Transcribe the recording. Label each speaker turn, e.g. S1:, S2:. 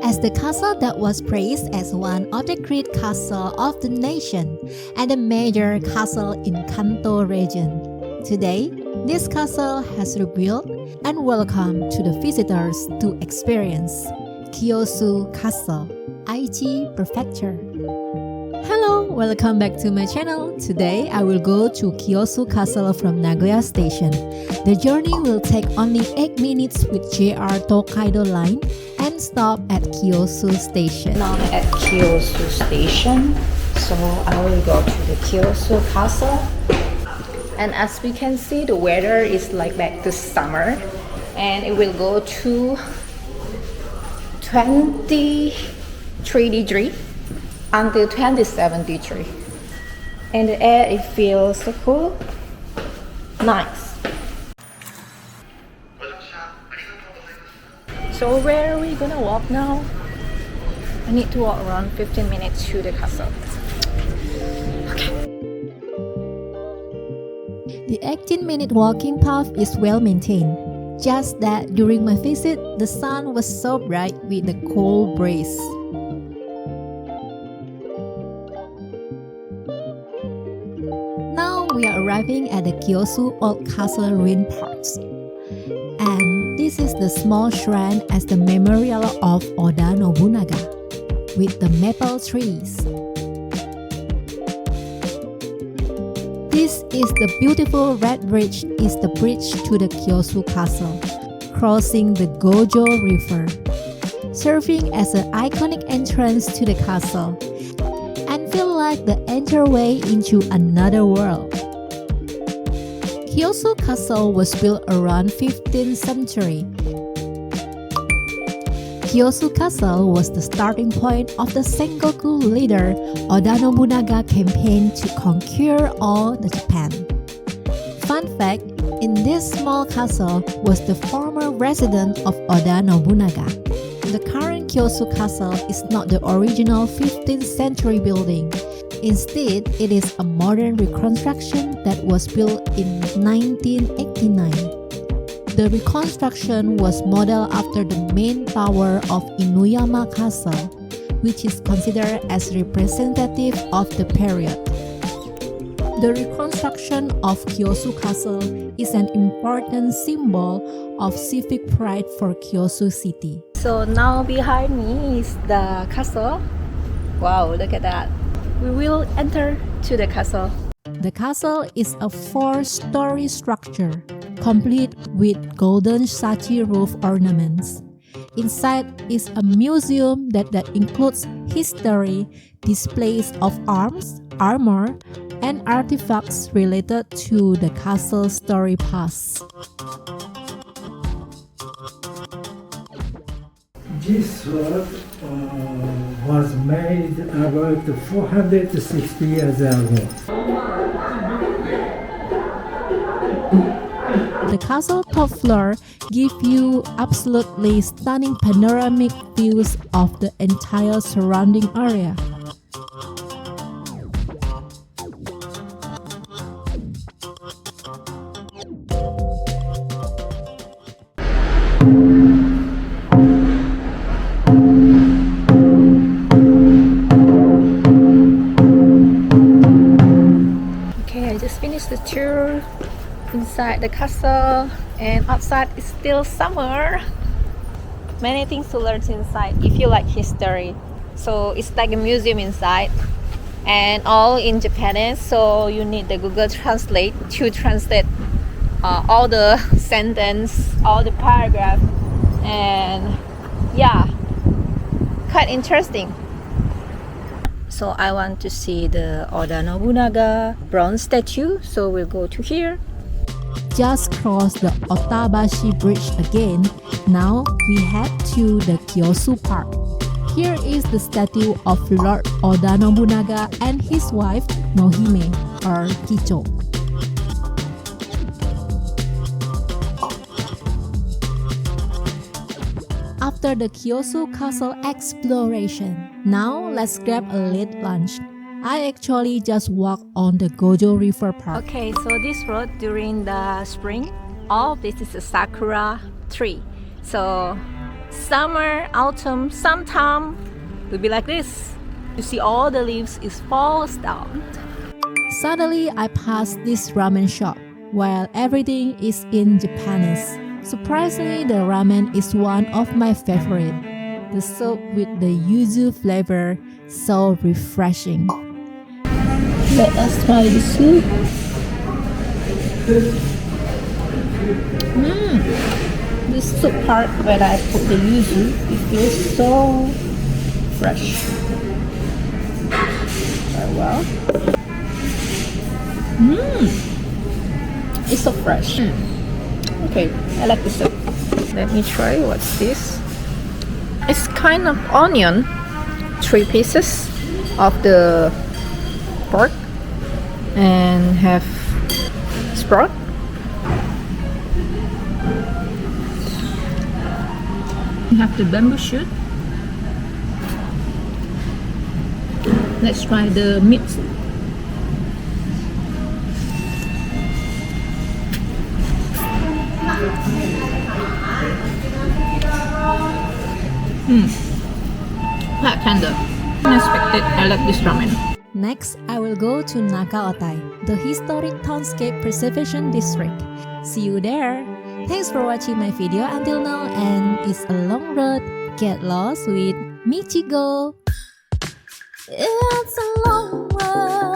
S1: As the castle that was praised as one of the great castles of the nation and a major castle in Kanto region. Today, this castle has rebuilt and welcome to the visitors to experience Kiyosu Castle, Aichi Prefecture. Hello, welcome back to my channel. Today I will go to Kiyosu Castle from Nagoya station. The journey will take only 8 minutes with JR Tokaido line and stop at Kiyosu station.
S2: Now I'm at Kiyosu station, so I will go to the Kiyosu Castle. And as we can see, the weather is like back to summer, and it will go to 23 degrees until 27 degrees. And the air, it feels so cool, nice. So where are we gonna walk now? I need to walk around 15 minutes to the castle.
S1: The 18-minute walking path is well maintained. Just that during my visit, the sun was so bright with the cold breeze. Now we are arriving at the Kiyosu Old Castle Ruin Parks. And this is the small shrine as the memorial of Oda Nobunaga with the maple trees. This is the beautiful red bridge is the bridge to the Kiyosu Castle, crossing the Gojo River, serving as an iconic entrance to the castle, and feel like the entryway into another world. Kiyosu Castle was built around 15th century. Kiyosu Castle was the starting point of the Sengoku leader Oda Nobunaga campaign to conquer all the Japan. Fun fact, in this small castle was the former residence of Oda Nobunaga. The current Kiyosu Castle is not the original 15th century building. Instead, it is a modern reconstruction that was built in 1989. The reconstruction was modeled after the main tower of Inuyama Castle, which is considered as representative of the period. The reconstruction of Kiyosu Castle is an important symbol of civic pride for Kiyosu City.
S2: So now behind me is the castle. Wow, look at that. We will enter to the castle.
S1: The castle is a 4-story structure, complete with golden sachi roof ornaments. Inside is a museum that includes history, displays of arms, armor, and artifacts related to the castle's story past.
S3: This work was made about 460 years ago.
S1: The castle top floor gives you absolutely stunning panoramic views of the entire surrounding area.
S2: Okay, I just finished the tour inside the castle, and outside is still summer. Many things to learn inside if you like history. So it's like a museum inside, and all in Japanese, so you need the Google Translate to translate all the sentence, all the paragraph, and yeah, quite interesting. So I want to see the Oda Nobunaga bronze statue, so we'll go to here.
S1: Just cross the Otabashi Bridge again. Now we head to the Kiyosu Park. Here is the statue of Lord Oda Nobunaga and his wife Nohime, or Kicho. After the Kiyosu Castle exploration, now let's grab a late lunch. I actually just walked on the Gojo River Park.
S2: Okay, so this road during the spring, all this is a sakura tree. So Summer, autumn, sometime will be like this. You see all the leaves is falls down.
S1: Suddenly, I passed this ramen shop where everything is in Japanese. Surprisingly, the ramen is one of my favorite. The soup with the yuzu flavor, so refreshing.
S2: Let us try the soup. The soup part where I put the yuzu, it feels so fresh. Very well. It's so fresh. Okay, I like the soup. Let me try. What's this? It's kind of onion. 3 pieces of the pork and have sprout. You have the bamboo shoot. Let's try the meat. Quite tender. Unexpected. I like this ramen.
S1: Next, I will go to Nagoya, the historic townscape preservation district. See you there! Thanks for watching my video until now, and it's a long road. Get lost with MichiGo! It's a long road.